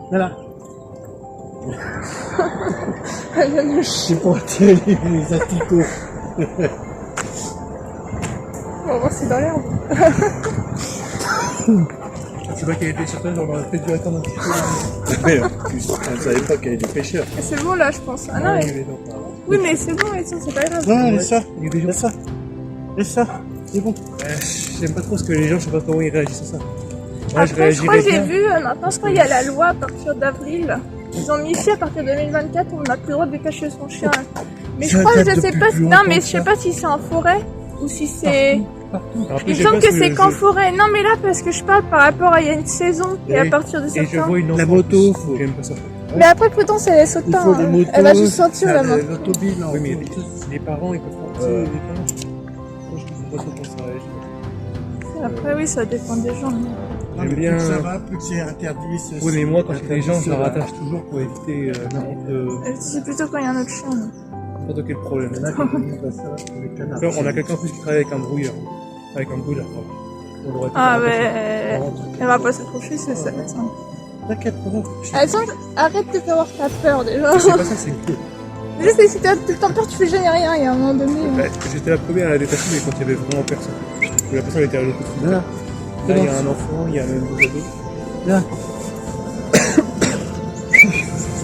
Voilà. C'est pour attirer les asticots. On va voir si c'est dans l'herbe. Tu vois qu'elle était sur toi, on aurait peut-être dû attendre un petit peu. Mais on ne savait pas qu'il y avait des pêcheurs. C'est bon là, je pense. Ah non, mais... Oui, mais c'est bon, et ça, c'est pas grave. Non, laisse ça. Il y a des gens. Laisse ça. Laisse ça. C'est bon. J'aime pas trop ce que les gens, je sais pas comment ils réagissent à ça. Moi, Après, je crois que j'ai bien. vu, maintenant, je crois qu'il y a la loi à partir d'avril. Ils ont mis ici à partir de 2024, on n'a plus le droit de cacher son chien. Mais je Ça crois que date je sais depuis pas. plus Non, longtemps mais que je sais ça. pas si c'est en forêt ou si c'est. Alors, Il me semble que c'est qu'en forêt. Non, mais là, parce que je parle par rapport à il y a une saison et à partir de Et je septembre. vois une La enfant, moto, faut- j'aime pas ça. Mais après, Prudence, elle saute Il pas. faut les hein. motos. Elle va juste sortir la main. L'autobile, Oui, mais les parents, ils peuvent partir, les parents. Moi, je comprends pas trop comment ça réagit. Après, oui, ça dépend des gens. J'aime bien. Plus ça va, plus que c'est interdit. Oui, mais moi, quand je fais des gens, je c'est la rattache toujours pour éviter C'est plutôt quand il y a un autre chien. n'importe quel problème. Là, Alors, on a quelqu'un en plus qui travaille avec un brouilleur. Avec un brouilleur, pardon. On l'aurait Ah, peut-être mais rattaché. elle va pas s'accrocher, c'est ça. Attends. T'inquiète pas. Attends, arrête de faire avoir ta peur déjà. C'est pas ça, c'est que. Juste, si t'as tout le temps peur, tu fais jamais rien. Il y a un moment donné. Ouais, j'étais la première à la détacher, mais quand il y avait vraiment personne. Et la personne était à l'autre côté. Là. Là, il y a un enfant, il y a même deux ados. Là.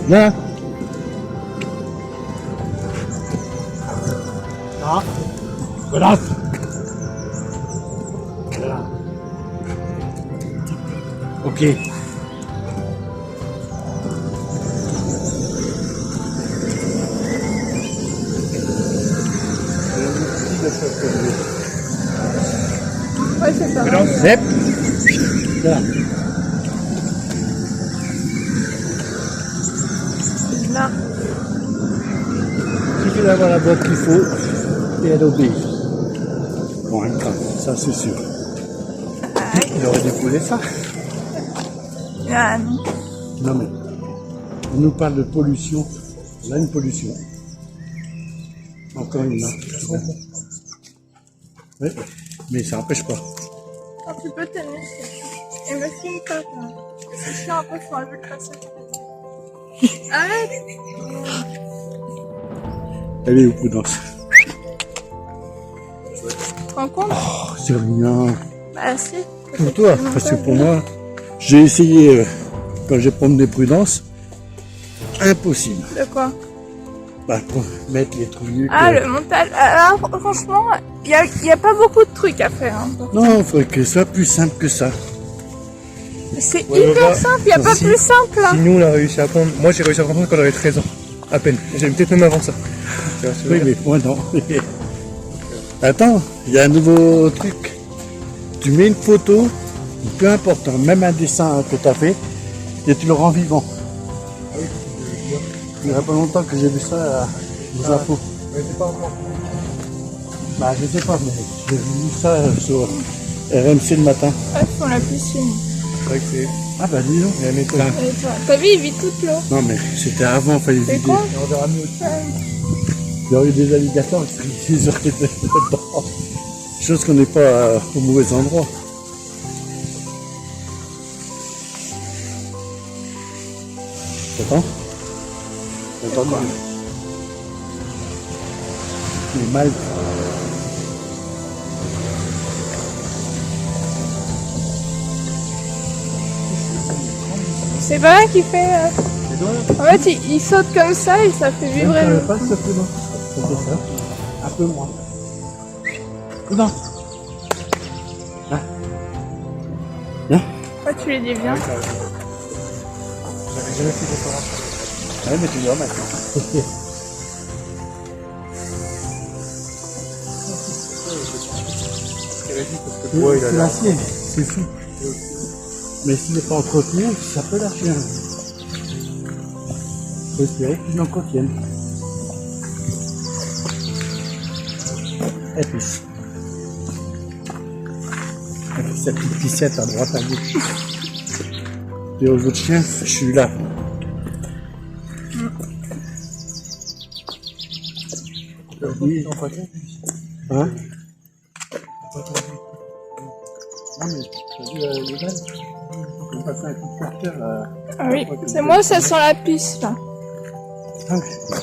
Là. Ah. Voilà. Voilà. Ok. Ouais, c'est ça. Zep. Là. Là. Il suffit d'avoir la boîte qu'il faut et elle obéit. Bon, un cas, ça c'est sûr. Il aurait dû couler ça. Ah non. Non mais, on nous parle de pollution. On a une pollution. Encore une là. Oui, mais ça n'empêche pas. Oh, tu peux t'aimer. Et me filme pas, là. C'est chiant, après, faut enlever le passage. Arrête. Elle est où, Prudence? Tu te rends compte? Oh, c'est rien. Bah, si. Pour toi, parce que pour moi, j'ai essayé, quand j'ai promené Prudence, impossible. De quoi? Bah, pour mettre les trucs. Ah, le montage. Alors, franchement, il y a pas beaucoup de trucs à faire. Hein. Non, il faudrait que ce soit plus simple que ça. C'est Ouais, hyper bah, simple, il n'y a pas si- plus simple là. Si nous, on a réussi à apprendre. Moi, j'ai réussi à apprendre quand j'avais 13 ans. À peine. J'avais peut-être même avant ça. Tu vois, Oui, mais moi non. Attends, il y a un nouveau truc. Tu mets une photo, peu importe, hein, même un dessin que tu as fait, et tu le rends vivant. Il n'y a pas longtemps que j'ai vu ça à aux infos. Mais c'est pas encore. Bah, je sais pas, mais j'ai vu ça sur RMC le matin. Ouais, ils font la piscine. C'est vrai que c'est. Ah bah dis donc. Il y a un étage. Bah, Et toi, t'as vu, il vit toute l'eau. non mais c'était avant, fallait C'est vider. quoi? Et on verra mieux. Il y aurait eu des alligators qui auraient été dedans. Chose qu'on n'est pas au mauvais endroit. T'entends? T'entends? Les mâles. C'est pas là qui fait. En fait, il saute comme ça et ça fait vibrer le. Pas ce peu non. Un peu moins. Non. Là. Là. Ouais, tu les dis bien. J'avais jamais fait d'opération. Ouais, mais tu vois maintenant. Le bois, il a C'est l'air. l'acier, c'est fou. Mais s'il n'est pas entretenu, ça peut lâcher. Faut espérer qu'ils l'entretiennent. Et puis, avec cette petite piscette à droite à gauche. Et aux autres chiens, je suis là. Oui. Hein? Non mais, t'as vu les vannes? passer un coup de carter là. Ah oui, c'est moi, ça sent la pisse, là. Ah oui.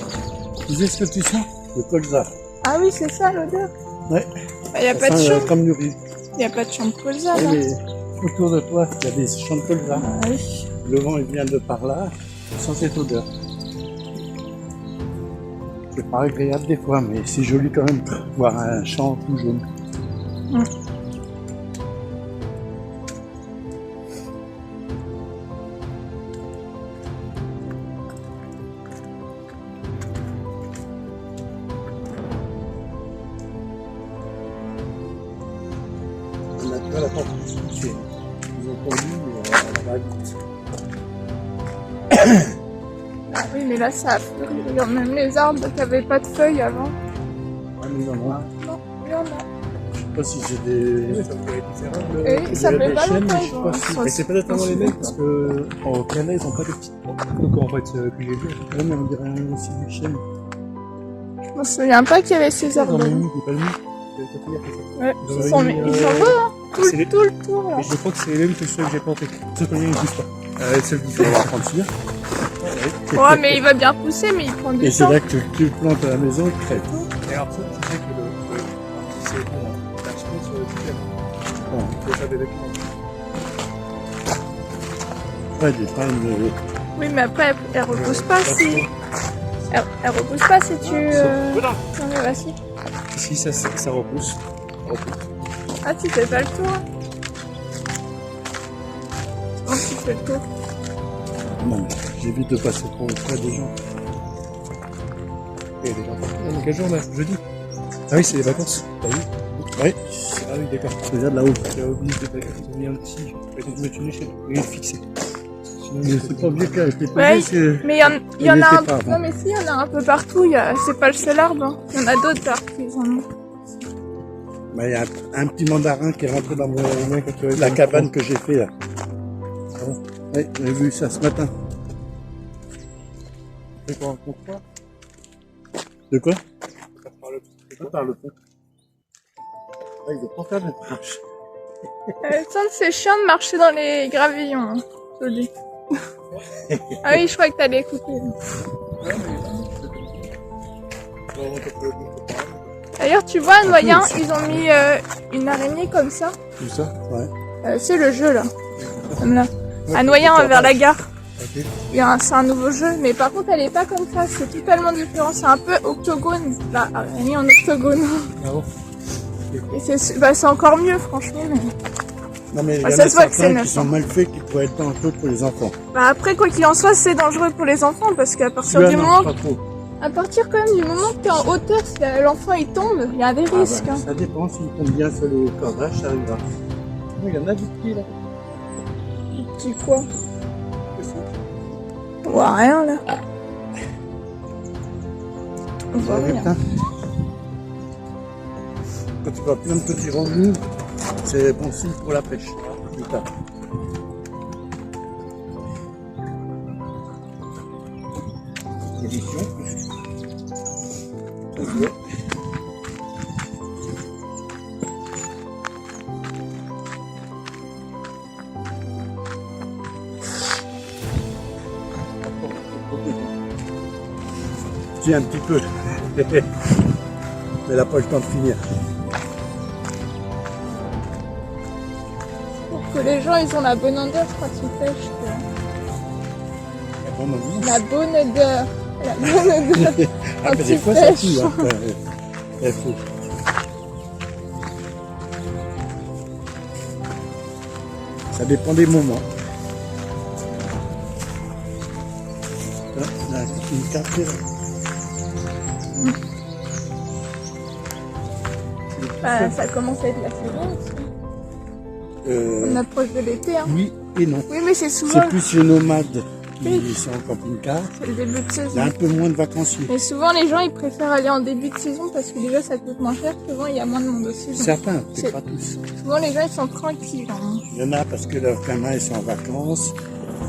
Tu sais ce que tu sens? Le colza. Ah oui, c'est ça, l'odeur. Ouais. Bah, y a Ça pas de sent, champ. comme du riz. Y a pas de champ de colza, Oui, là. mais autour de toi, il y a des champs de colza. Ah oui. Le vent, il vient de par là, sans cette odeur. C'est pas agréable des fois, mais c'est joli quand même de voir un champ tout jaune. Mm. On a tu vois la porte qui est. Ils ont conduit la va-vite. Ah oui, mais là, ça a fleuri. Regarde, même les arbres qui avaient pas de feuilles avant. Ah, mais non, non. Non, il y en a. Je sais pas si c'est des. Ouais, ça pourrait être différent. Et ça il y a fait des pas chaînes, longtemps, mais je ils sais ont pas si- un Mais c'est pas totalement les mêmes parce que au Canada ils ont pas de petites portes. Donc en fait, que j'ai vu, Ouais, mais on dirait aussi des chaînes. Je me souviens pas qu'il y avait ces ils en arbres. ont mis, des palmiers. De l'autre côté, après ça. Ouais, Ils ont ils sont, mis, ils sont beaux, hein. c'est les- Tout le tour, là. Et je crois que c'est les mêmes que ceux que j'ai plantés. Ceux qu'on a, ils ne poussent pas. Ceux qui On va prendre celui-là. Ouais, mais il va bien pousser, mais il prend Et du c'est temps. là que tu le plantes à la maison, il crève. Et alors ça, tu sais que c'est bon, la chance du terme. Bon. Il faut faire des vêtements. Ouais, des palmes. Oui, mais après, elle repousse pas si... Elle repousse pas si tu... Non, mais vas-y. Si ça repousse. Ah, tu fais pas le tour. Oh, tu fais le tour. Non, mais j'évite de passer trop près des gens. Et les gens. Non, mais quel jour là? Jeudi. Ah oui, c'est les vacances. T'as vu? Oui, Ah oui, d'accord. regarde là-haut. J'ai oublié de ils ont mis un petit. Ils ont mettre une échelle. Il est fixé. Sinon, Mais c'est pas obligé qu'elle était Ouais, posée, c'est... mais il y en Il a était un... pas avant. Non, mais si, il y en a un peu partout. C'est pas le seul arbre. Hein. Il y en a d'autres arbres qui en ont. Bah, il y a un petit mandarin qui est rentré dans la cabane que j'ai fait là. Oui, j'ai vu ça ce matin. C'est quoi un contrat? De quoi? Par le pont. Ah, ils ont pas fait la marche. C'est chiant de marcher dans les gravillons. Hein, je te le dis. Ah oui, je crois que t'allais écouter. D'ailleurs, tu vois, à Noyen, ils ont mis une araignée comme ça. Tout ça? Ouais. C'est le jeu, là. Comme là. À Noyen, vers la gare. Ok. C'est un nouveau jeu, mais par contre, elle est pas comme ça. C'est totalement différent. C'est un peu octogone. Là, araignée en octogone. Ah bon? Et c'est encore mieux, franchement. Mais... Non, mais il y Ah, en ça a se voit que c'est certains neuf, qui sont hein. mal faits qui pourraient être dangereux pour les enfants. Bah après, quoi qu'il en soit, c'est dangereux pour les enfants parce qu'à partir Celui-là, du non, moment, pas trop. à partir quand même du moment que t'es en hauteur, si l'enfant il tombe, il y a des Ah, risques. bah, Hein. ça dépend s'ils tombent bien sur les cordages, ça arrivera. Oh, il y en a du petits là. Tu quoi? On voit rien là. On voit Ouais, rien. putain. Quand tu vois plein de petits ronds, c'est bon signe pour la pêche. Plus tard. Édition. Ça se voit. Si, un petit peu. Mais elle n'a pas le temps de finir. Pour que les gens ils ont la bonne odeur quand ils pêchent. quoi. Bon, maman. La bonne odeur. La bonne odeur. Ah, Quand mais des tu fois, ça pêches. tue. Hein. Il faut. Ça dépend des moments. Là, on a une carte là. Bah, ça commence à être la saison aussi. On approche de l'été. Hein. Oui et non. Oui, mais c'est souvent C'est plus les nomades qui Oui. sont en camping-car. c'est le début de Il y a saison. un peu moins de vacanciers. Mais souvent les gens ils préfèrent aller en début de saison parce que déjà ça coûte moins cher. Souvent il y a moins de monde aussi. donc Certains, C'est- c'est pas tous. Souvent les gens ils sont tranquilles. Hein. Il y en a parce que leurs gamins ils sont en vacances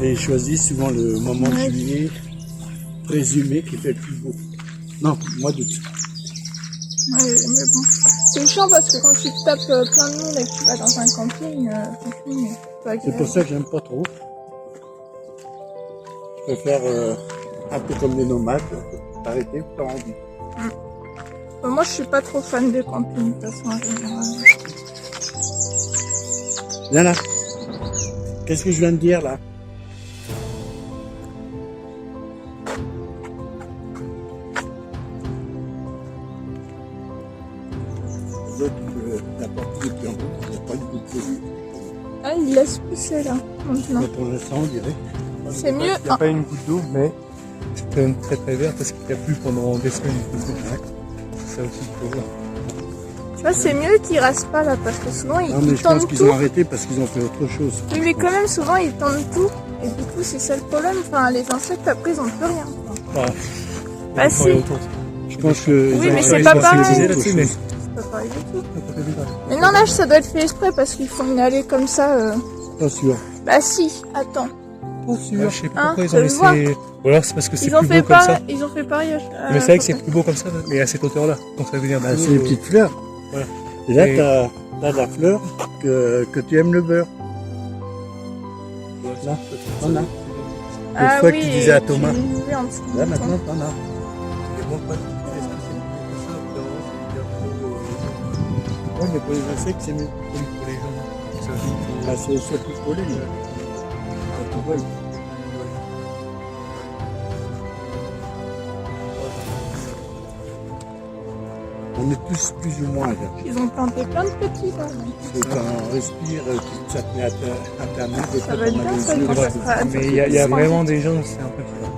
et ils choisissent souvent le moment de Ouais. juillet présumé qui fait le plus beau. Non, mois d'août. Ouais, mais bon. C'est chiant parce que quand tu te tapes plein de monde et que tu vas dans un camping, franchement, c'est pas C'est agréable. pour ça que j'aime pas trop. Je préfère un peu comme les nomades, t'arrêter où t'as envie. Moi, je suis pas trop fan des campings, de toute façon, en général. Viens là. Qu'est-ce que je viens de dire là? Les autres, la porte depuis en haut, il n'y a pas de goût de poser. Ah, il laisse pousser, là, maintenant. Mais pour l'instant, on dirait. C'est mieux. Il n'y a pas une goutte d'eau, mais c'est quand même très très vert parce qu'il n'y a plu pendant des semaines. C'est ça aussi qu'il faut voir. Tu vois, c'est mieux qu'ils rasent pas, là, parce que souvent, Non, mais ils je pense tendent qu'ils tout. ont arrêté parce qu'ils ont fait autre chose. Oui, mais quand même, souvent, ils tendent tout. Et du coup, c'est ça le problème. Enfin, les insectes, après, ils ont plus rien, quoi. Bah, si. Je pense que. Oui, ils ont mais c'est arrêté pas parce qu'ils pareil. faisaient autre chose. C'est pas pareil du tout. Mais non, là, ça doit être fait exprès parce qu'ils font une allée comme ça. Pas sûr. Bah si, attends. Pas sûr. Je sais pas Hein, pourquoi ils je ont le vois. laissé. Ou alors c'est parce que c'est Ils ont plus fait beau comme ça. ils ont fait pareil. Mais c'est vrai que c'est plus beau comme ça, mais à cette hauteur-là. Donc ça veut dire. Bah, c'est les petites fleurs. Voilà. Et là, Et- t'as la fleur que tu aimes le beurre. Là, t'en as. Ah fois oui, qu'il disait à et Thomas. oui, en dessous. Là, maintenant, t'en as. Ouais, mais pour les insectes, c'est mieux. Pour les gens. Ah, c'est surtout pour les là. Quand ils volent. On est tous plus ou moins allergiques. Ils ont planté plein de petits là. Et quand on respire, ça te met à ta main, et Ça quand va être on a bien, les ça, yeux quand ça rouges. sera- Mais il y a vraiment des gens, c'est un peu bizarre.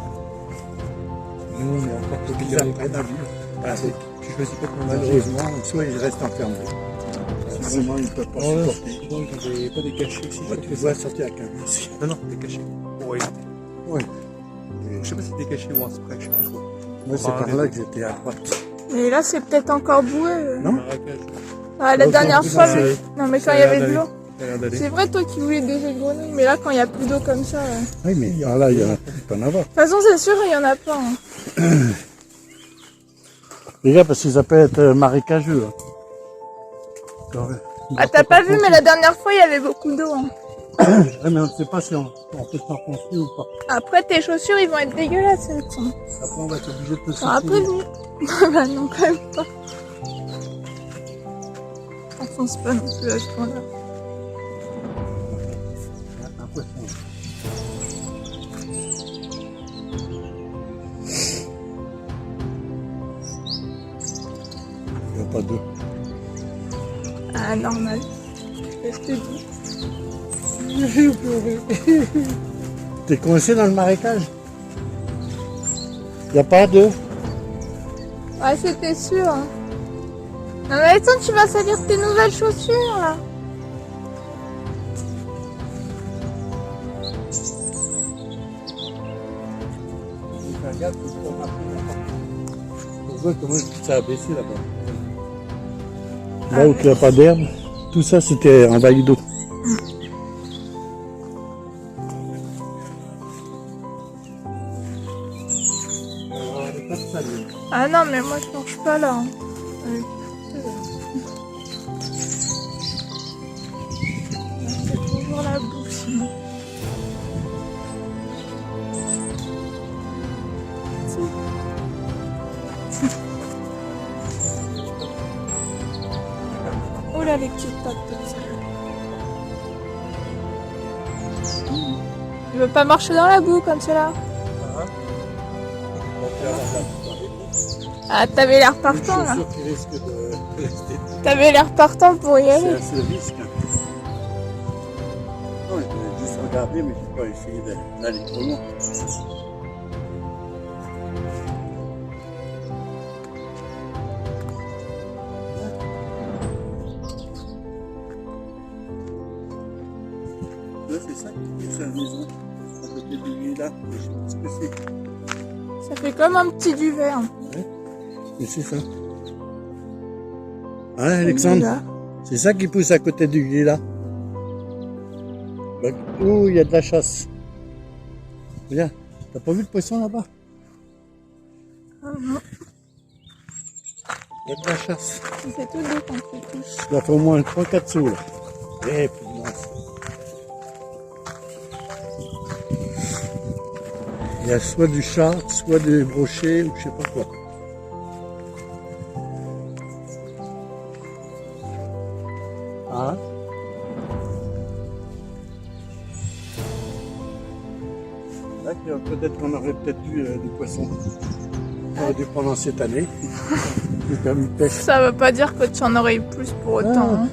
Nous, on est encore Ils populaires. apprennent à vivre. Voilà, c'est- tu choisis pas ton maladie. Malheureusement, soit ils restent enfermés. Si vraiment ils ne peuvent pas Non, non, supporter. souvent, ils ont pas des cachets ici. Moi, tu vois sortir avec un ici. Non, non, des cachets. Pour éviter. Oui. Je sais pas si c'est des cachets ou un spray, je sais pas trop. Moi, c'est par là que j'étais à droite. Mais là, c'est peut-être encore boué. Non. Marrakech, Ah, la Autant dernière que fois, ça, oui. Non, mais ça quand a il y avait l'air de l'eau. ça a l'air d'aller. C'est vrai, toi qui voulais des œufs de grenouille, mais là, quand il n'y a plus d'eau comme ça. De Oui, mais là, il peut en avoir. toute façon, c'est sûr, il n'y en a pas. Hein. Les gars, parce qu'ils appellent être marécageux. Ah, t'as pas vu, mais la dernière fois, il y avait beaucoup d'eau. Hein. Ouais, mais on ne sait pas si on peut s'enfoncer ou pas. Après, tes chaussures, ils vont être dégueulasses, elles sont. Après, on va être obligé de te T'auras secouer. prévenu. Bah non, quand même pas. T'enfonces pas non plus à ce point-là. Un poisson. Il n'y a pas d'eau. Ah, normal. Qu'est-ce que je te dis? T'es coincé dans le marécage. Il n'y a pas d'eau. Ah, c'était sûr. Hein. Non, mais attends, tu vas salir tes nouvelles chaussures, là. Regarde, on voit comment ça a baissé là-bas. Là où il n'y a pas d'herbe, tout ça c'était envahi d'eau. Ah non, mais moi, je mange pas, là. Hein. C'est toujours la bouffe, sinon. Oh là, les petites pattes comme ça. Tu veux pas marcher dans la boue comme cela? Ah, t'avais l'air partant là. Qui risque de rester. T'avais l'air partant pour y C'est aller. assez risque. Non, je vais juste regarder, mais je vais pas essayer d'aller trop loin. Là, c'est ça qui est sa maison, à côté du lit là. Je sais pas ce que c'est. Ça fait comme un petit duvet. Hein. Mais c'est ça. Hein, Alexandre? Là. C'est ça qui pousse à côté du lit là. Ouh, il y a de la chasse. Regarde, t'as pas vu le poisson là-bas? Ah, non. Il y a de la chasse. C'est tout doux quand tu touches. Il a fait au moins 3-4 sauts là. Eh, punaise. Il y a soit du chat, soit des brochets ou je sais pas quoi. Ah. Là, peut-être qu'on aurait peut-être eu des poissons. On aurait dû pendant cette année. Comme une pêche. Ça veut pas dire que tu en aurais eu plus pour autant. Ah. Hein.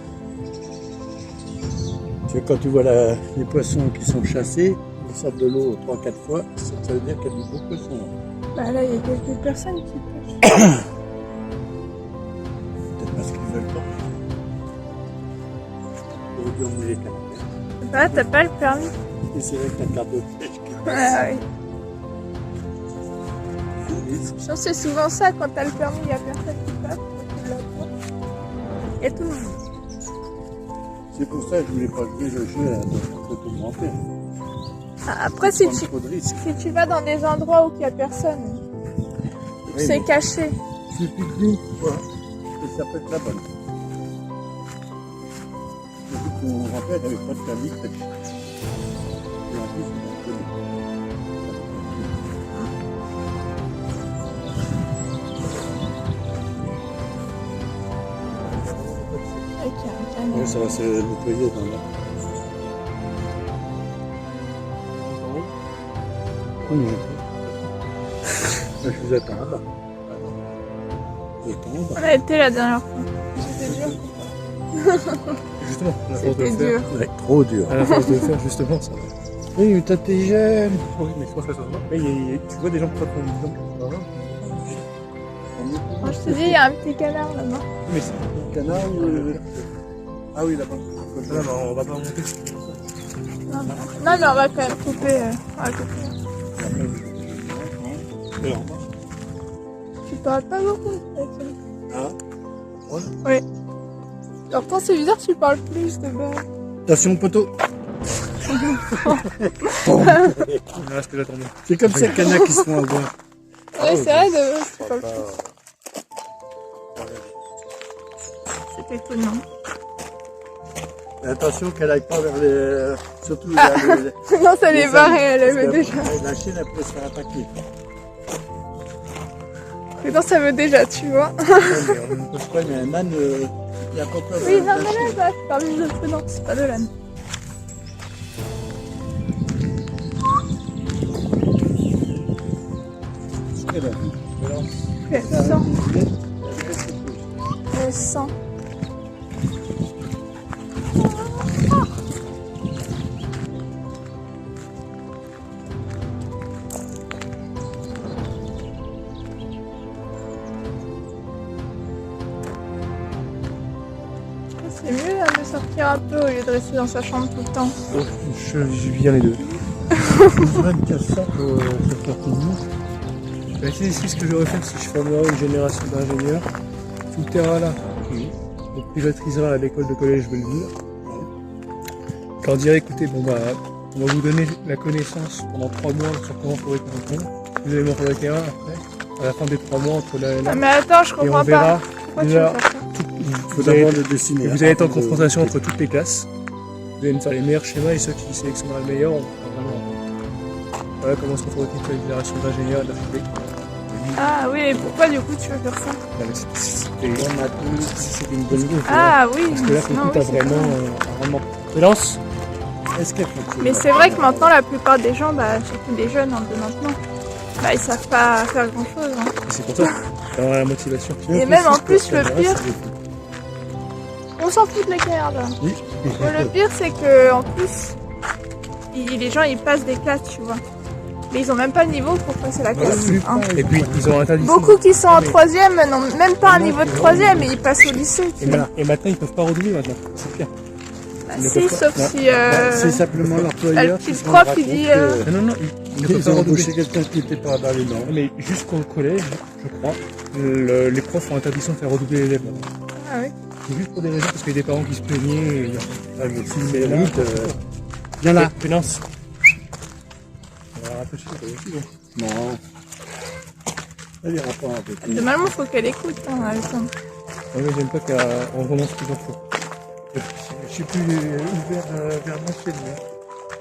Tu sais, quand tu vois les poissons qui sont chassés, ils sortent de l'eau 3-4 fois, ça veut dire qu'il y a du beau poisson. Bah là, il y a quelques personnes qui pêchent. Peut-être parce qu'ils veulent pas. Ils auraient dû emmener les canards. Bah, t'as pas le permis. Et c'est vrai que ta carte de pêche qui Ah oui. passe. Je pense que c'est souvent ça, quand t'as le permis, il y a personne qui passe. Quand tu l'as pas, il y a tout le monde. C'est pour ça que je voulais pas jouer le jeu de ton grand-père. Ah, après, si Prendre tu, trop de risques. si tu vas dans des endroits où il y a personne, Oui, c'est mais caché. tu pique-niques, quoi. Et ça peut être la bonne. Surtout que mon grand-père n'avait pas de permis de pêche. Et en plus, il a connu. Avec un canard. Ouais, ça va se nettoyer dans la... Oui, je vous attends là-bas. Je vous attends là-bas. On a été la dernière fois. C'était dur. Justement, à la force de le C'était faire. dur. Ouais, trop dur. À la force de le faire, justement, ça va. Oui, mais toi t'es jeune. Oui, mais je pense que ça se voit. Mais tu vois des gens qui prennent une exemple. Moi, je te dis, il y a un petit canard là-bas. Mais c'est. Le canard ou Ah oui, là-bas. Non, non, on va pas monter. Non, mais on va quand même couper. On va couper. Tu parles pas beaucoup, Maxime. Ah. Oui. Pourtant, c'est bizarre que tu parles plus de base. Attention, poteau. Voilà ce que j'attendais. C'est comme ces canards qui se font avoir. Ouais, c'est vrai, de base, tu parles plus. C'est étonnant. Attention qu'elle aille pas vers les... Surtout Ah. les... Non, ça l'est les barré, ânes, elle parce avait que déjà. La chienne, elle peut se faire attaquer. Mais non, ça veut déjà, tu vois. Ouais, mais un âne, il a pas peur de Oui, non, la mais là, chienne. bah, je parle juste de prudence, pas de l'âne. C'est là. Voilà. Ok, 100. 100. C'est mieux hein, de sortir un peu au lieu de rester dans sa chambre tout le temps. Je vis bien les deux. Besoin de casse ça pour faire tout le monde. Bah, c'est ici ce que je vais faire si je formerai une génération d'ingénieurs. Tout le terrain là, on privatisera à l'école de collège Belleville. Je leur dirai écoutez, bon bah, on va vous donner la connaissance pendant 3 mois sur comment fabriquer un pont. Vous allez montrer le terrain après, à la fin des 3 mois entre là et là. Ah, mais attends, je Et on comprends verra pas. Pourquoi tu veux déjà faire ça Il faut vous allez, d'abord le dessiner. vous allez être en avant de- confrontation entre toutes les classes. Vous allez me faire les meilleurs schémas et ceux qui sélectionnera le meilleur, on fera vraiment. Voilà comment se fabrique une génération d'ingénieurs et d'architectes. Ah oui, et pourquoi du coup tu veux faire ça? Non, mais c'était C'était une bonne idée. Ah oui, parce que là, pour sinon, le coup, oui, t'as c'est vraiment vrai. un rendement. Prudence. Est-ce qu'elle fonctionne? Mais c'est vrai que maintenant, la plupart des gens, bah, surtout les jeunes de maintenant, bah, ils savent pas faire grand chose. Hein. C'est pour ça. T'as la motivation. Et même en plus, le pire, on s'en fout de l'écart là. Oui. Le pire, c'est que en plus, les gens ils passent des classes, tu vois. Mais ils ont même pas le niveau pour passer la classe. hein. Et puis, ils ont interdit. Beaucoup qui sont en troisième n'ont même pas un niveau de troisième et ils passent au lycée. Tu vois. Et maintenant, ils peuvent pas redoubler maintenant. C'est pire. Bah, ils ne si, peuvent sauf Non. si C'est simplement le l'employeur petit qui se prof rend il dit. compte que Non, non, ils ne peuvent ils pas ont redoubler. embauché quelqu'un qui n'était pas dans les normes. Mais jusqu'au collège, je crois, les profs ont interdiction de faire redoubler les élèves. maintenant. Ah oui. C'est juste pour des raisons parce qu'il y a des parents qui se plaignaient. Et... Ah, mais s'ils Mais là, méritent, viens là. Prudence. On va réfléchir aussi. Non. Elle ira pas avec lui. Normalement, faut qu'elle écoute, hein, Alexandre. Ouais, mais j'aime pas qu'on renonce plusieurs fois. Je suis plus ouvert vers moi chez lui.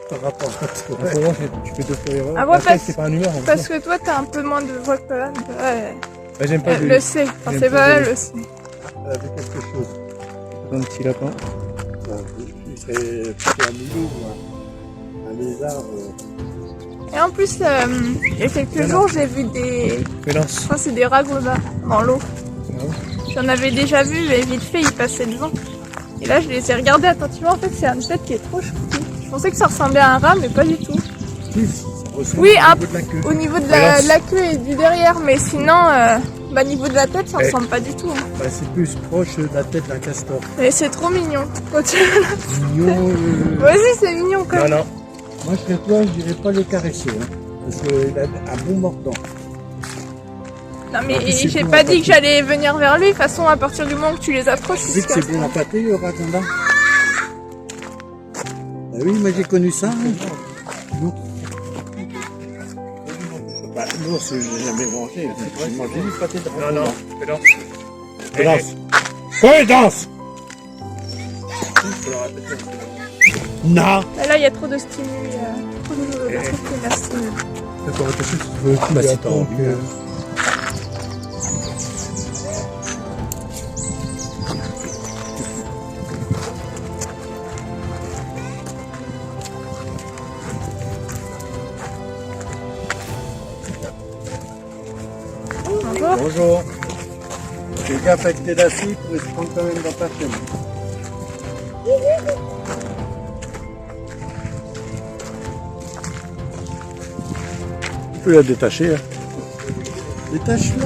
Par rapport à toi. Pour moi, tu fais deux fois l'erreur. Ah ouais, Après, parce- c'est pas un numéro. Parce que toi, t'as un peu moins de voix que Pava. Ouais, Bah, j'aime pas elle le sait. Enfin, j'aime c'est pas pas elle le- le sait. Elle avait quelque chose. un petit lapin. Il serait plutôt un moulou ou un lézard. Et en plus, il y a quelques jours, j'ai vu des... Félance. Enfin, c'est des ragonas dans l'eau. Ah ouais. J'en avais déjà vu, mais vite fait, ils passaient devant. Et là, je les ai regardés attentivement. En fait, c'est une tête qui est trop chouette. Je pensais que ça ressemblait à un rat, mais pas du tout. Si, ça ressemble Oui, au niveau de la queue. au niveau de Félance. la queue et du derrière, mais sinon, au niveau de la tête, ça Eh. ressemble pas du tout. Hein. Bah, c'est plus proche de la tête d'un castor. Mais c'est trop mignon. Mignon. Vas-y, c'est mignon quand Non, même. non. Moi, je serais toi, je dirais pas le caresser. Hein, parce qu'il a un bon mordant. Non, mais En plus, c'est j'ai bon pas à dit que pâter. j'allais venir vers lui. De toute façon, à partir du moment que tu les approches, Tu sais que c'est bon à pâter, le ratanda? Ah oui, moi j'ai connu ça. Non. Bah, non, je n'ai jamais mangé. J'ai mangé du pâté de Non, ratanda. non. Félance. Prudence. Prudence. Non. Là, il y a trop de stimuli. Trop de trucs qui la stimulent. D'accord, attention, tu veux Bah, si t'as envie, Bonjour. Bonjour. Fais gaffe avec tes lacis pour se prendre quand même dans ta chaîne. Tu peux la détacher. Hein. Détache-la.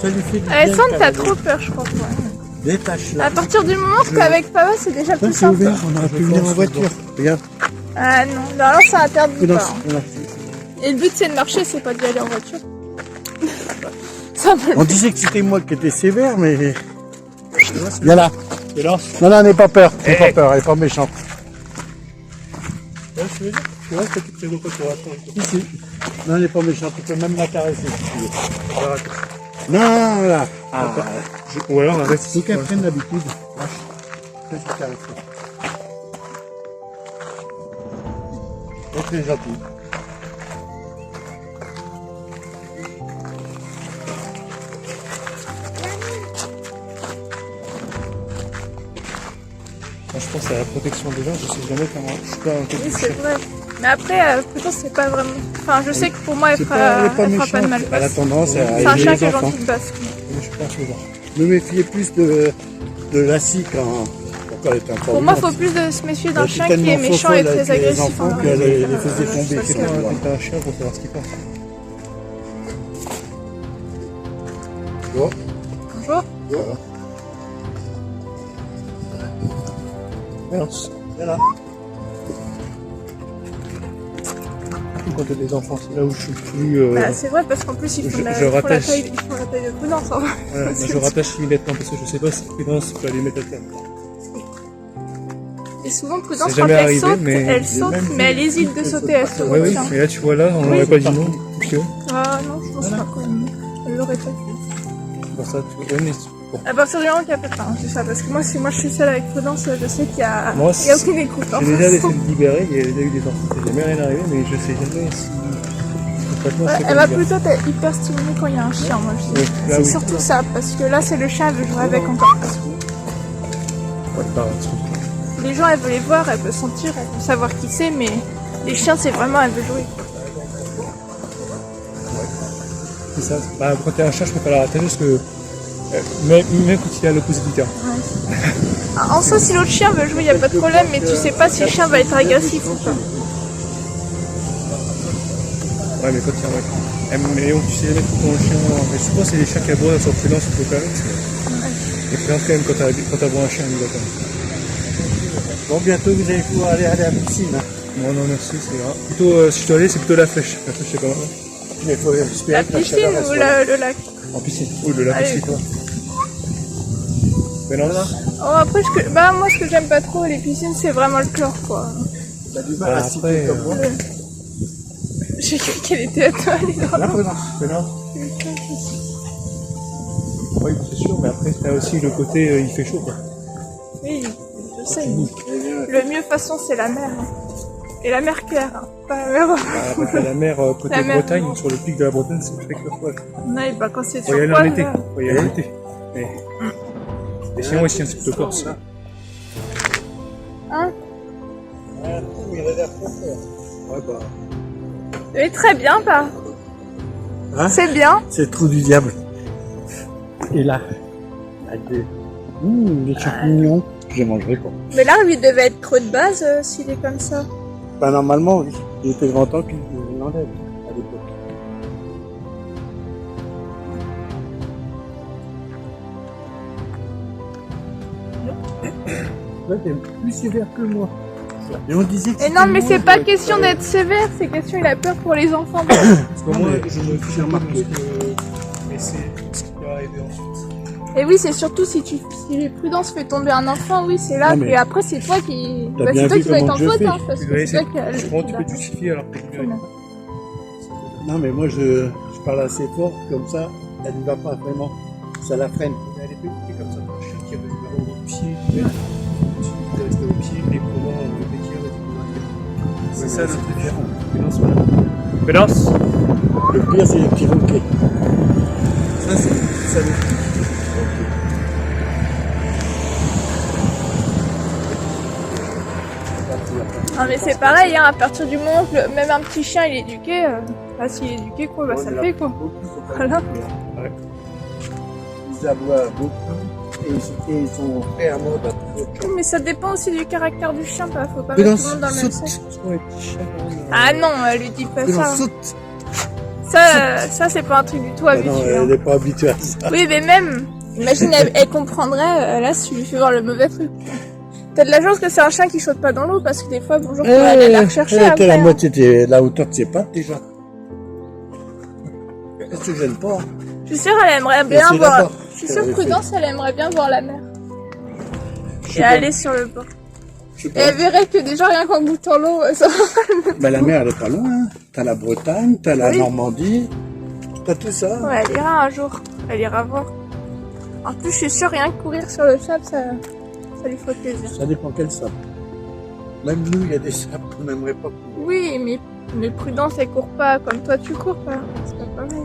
Ça lui fait du bien. Alexandre, t'as Caroline. trop peur, je crois. toi. Détache-la. À partir du moment qu'avec Pava, c'est déjà Ça, plus c'est simple. ouvert, on aurait pu venir en voiture. Regarde. Ah non, non, alors ça interdit Prudence. pas. hein. Voilà. Et le but, c'est de marcher, c'est pas d'y aller en voiture. Ça me On disait que c'était moi qui étais sévère, mais. Viens là. Félance. Non, non, n'aie pas peur. N'aie Eh. pas peur, elle est pas méchante. Ouais, je veux dire. Tu vois, c'est très beaucoup pour attendre. Ici. Non, elle est pas méchante, tu peux même la caresser si tu veux. Arrête. Non, là. Ah, Ou alors, arrête. faut qu'elle prenne l'habitude. Laisse la caresser. Elle est très gentille. Moi, je pense à la protection des gens, je sais jamais comment. Je suis pas un peu Oui, c'est vrai. Mais après, Prudence, c'est pas vraiment. Enfin, je sais que pour moi, elle C'est fera, pas, elle est pas elle fera pas de méchante. mal. Elle a tendance à C'est un aider chien les qui est enfants. gentil de base. Mais je pense aux gens. Me méfier plus de Lassie quand elle est encore Pour moi, il vivante. faut plus de se méfier d'un Elle chien était qui est tellement méchant et fofolle très avec les agressif. enfants hein. qu'elle les faisait tomber. Parce C'est que- pas t'as un chien pour savoir ce qu'il pense. Bon. Bonjour. Félance. Voilà. Surtout quand t'as des enfants, c'est là où je suis plus. Bah, c'est vrai, parce qu'en plus, ils font, je ils font la rattache. taille, ils font la taille de Prudence. Hein. Voilà, je rattache immédiatement parce que je sais pas si Prudence peut aller mettre à terme. Et souvent, Prudence, C'est quand jamais elle arrivé, saute, mais- elle saute, mais elle hésite de sauter, elle se Ouais, oui, retient. mais là tu vois là, on Oui. n'aurait pas dit non. Parce que Ah non, je pense pas quand même. Elle l'aurait pas fait. pour ça, tu ouais, mais bon. À partir du moment qu'il n'y a pas de pain, c'est ça. Parce que moi, si moi je suis seule avec Prudence, je sais qu'il y a, Moi, il y a aucune écoute. hein. J'ai déjà essayé de libérer, il y a déjà eu des enfants, c'est jamais rien arrivé, mais je sais jamais si. Franchement, Ouais, c'est elle va comme plutôt être hyper stimulée quand il y a un chien, moi je dis. Oui, là, C'est oui. surtout ça, parce que là c'est le chien, elle veut jouer avec encore plus. Ouais, pareil. Les gens, elle veut les voir, elle veut sentir, elle veut savoir qui c'est, mais les chiens, c'est vraiment, elle veut jouer. C'est ça. Bah, quand t'es un chat, je préfère la rattacher parce que. Même quand il est à l'opposé du terrain. Ah, en soi, si l'autre chien veut jouer, il n'y a pas de problème, mais tu sais pas si le chien va être agressif ou pas. Ouais, mais quand il y a un mec. Mais on, tu sais jamais tout ton chien. Mais souvent, c'est les chiens qui aboient sur Prudence ou Cocarex. Et Prudence, quand même, quand t'aboies un chien, il va quand même. Bon, bientôt vous allez pouvoir aller à la piscine. Hein. Non, non, merci, c'est grave. Plutôt, si je dois aller, c'est plutôt la flèche. La flèche, c'est pas mal. Mais il faut La espérer que la piscine chaleur ou reste. le lac? En piscine. Ou de la Allez. piscine, toi. Mais non, là. Oh, après, bah, moi, ce que j'aime pas trop, les piscines, c'est vraiment le chlore, quoi. T'as du mal à Après, citer comme moi. Je J'ai cru qu'elle était à toi, elle est dans Là, l'eau. non. Oui, c'est sûr, mais après, t'as aussi le côté il fait chaud, quoi. Oui, je sais. Le mieux, de toute façon, c'est la mer. Hein. Et la mer claire, hein. Pas la mer. Après, t'as la mer côté La mer Bretagne, blanche. sur le pic de la Bretagne, c'est très turquoise. Non, et bah quand c'est Faut y aller en turquoise, été. là. Faut y aller en été. Et sinon, ici, un petit peu corse. Hein? Ouais, bah. Oui, très bien, pas. Hein? C'est bien. C'est le trou du diable. Et là, avec des champignons, je mangerai pas. Mais là, il devait être creux de base s'il est comme ça. Bah, normalement, oui. Il était grand temps qu'il l'enlève à l'époque. Là, t'es plus sévère que moi. Et on disait que Et non, mais c'est pas question d'être sévère, c'est question il a peur pour les enfants. Parce que Non, moi, mais je me fiche j'ai un peu de remarqué. mais c'est ce qui va arriver ensuite. Et oui, c'est surtout si les prudences fait tomber un enfant, oui, c'est là. Non, mais Et après, c'est toi qui. t'as Bah, bien c'est toi vu qui vas être comment en je faute, fais. hein, parce que c'est toi qui a. Comment tu peux te justifier alors que t'es mieux? Non, mais moi, je parle assez fort, comme ça, elle ne va pas vraiment. Ça la freine. Mais elle est petite comme ça, un chien qui a le numéro au pied, tu peux rester au pied, et pendant le pétir, et tout. C'est ça le différent. Pédance, voilà. Pédance! Le pire, c'est les petits roquets. Ça, c'est ça. Non, mais c'est pareil, hein, à partir du moment que même un petit chien il est éduqué, bah, s'il est éduqué, quoi, bah, ça le fait, quoi. Voilà. Ils aboient beaucoup et ils sont prêts à mordre à tout autre chose. Mais ça dépend aussi du caractère du chien, bah, faut pas mettre tout le monde dans le même sac. Ah non, lui dis pas ça. Saute. Ça c'est pas un truc du tout Ah habituel. non, hein. elle n'est pas habituée à ça. Oui, mais même, imagine, elle comprendrait, là, si tu lui fais voir le mauvais truc. T'as de la chance que c'est un chien qui saute pas dans l'eau, parce que des fois, bonjour, tu vas aller la rechercher Elle était après. la hein. moitié de la hauteur de ses pattes déjà. Elle se gêne pas. Je suis sûre, elle aimerait bien c'est voir. là-bas. Je suis sûre, Prudence, elle aimerait bien voir la mer. Je Et sais pas. aller sur le bord. Je sais Et pas. elle verrait que déjà, rien qu'en goûtant l'eau, ça. Bah, la mer, elle est pas loin. Hein. T'as la Bretagne, t'as la Oui. Normandie, t'as tout ça. Ouais, elle ira un jour. Elle ira voir. En plus, je suis sûre, rien que courir sur le sable, ça lui ferait plaisir. Ça dépend quel sable. Même nous, il y a des sables qu'on n'aimerait pas courir. Oui, mais Prudence, elle court pas comme toi, tu cours pas. C'est pas pareil.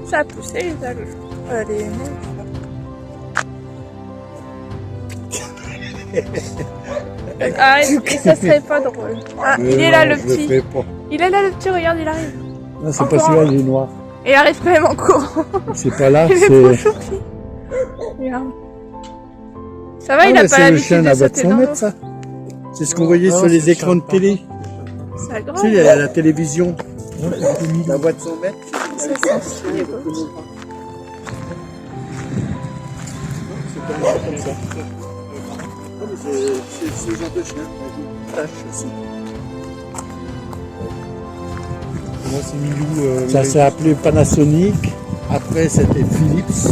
Ça a poussé les algues. Allez, arrête, et ça serait pas drôle. Ah, il est là le Je le petit. fais pas. Il est là le petit, regarde, il arrive. Non, c'est Encore pas celui-là, un. il est noir. Et il arrive quand même en courant. C'est pas là, Il est trop c'est. choupi. Regarde. Ça va, Ah, il a mais pas c'est le chien l'habitude là-bas de de sauter 100 dans l'eau. mètres, ça. C'est ce qu'on voyait sur les écrans de télé. Ça Tu sais, il grave. y a la télévision. La voix de 100 mètres. Ça, c'est stylé, quoi. C'est comme ça. Non, mais c'est ce genre de chien. Avec une tache aussi. Moi, c'est Milou. Ça s'est appelé Panasonic. Après, c'était Philips.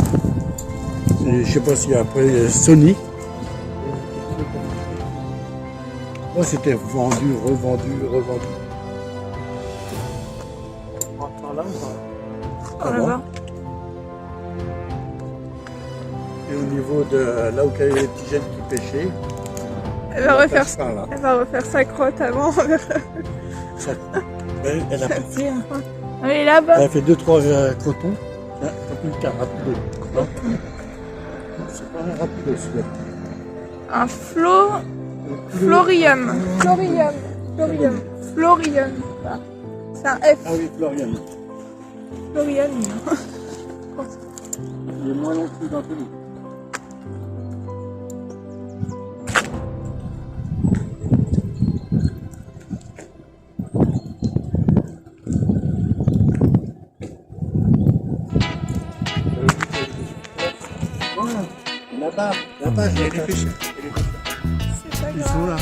Et je sais pas si après Sony. Moi, c'était vendu, revendu. On va voir. Et au niveau de là où il y avait les petits jeunes qui pêchaient, Elle va refaire passe par là. Elle va refaire sa crotte avant. Ça- elle a pété, hein. Elle est là-bas. Elle a fait 2-3 crotons. Tiens, t'as plus le cas, rapido. Non, c'est pas un rapido celui-là. Un florium. Voilà. C'est un F. Ah oui, Florian. Florium. Il est moins long que d'Anthony. Là-bas, je les pêche. C'est pas Ils grave. sont là.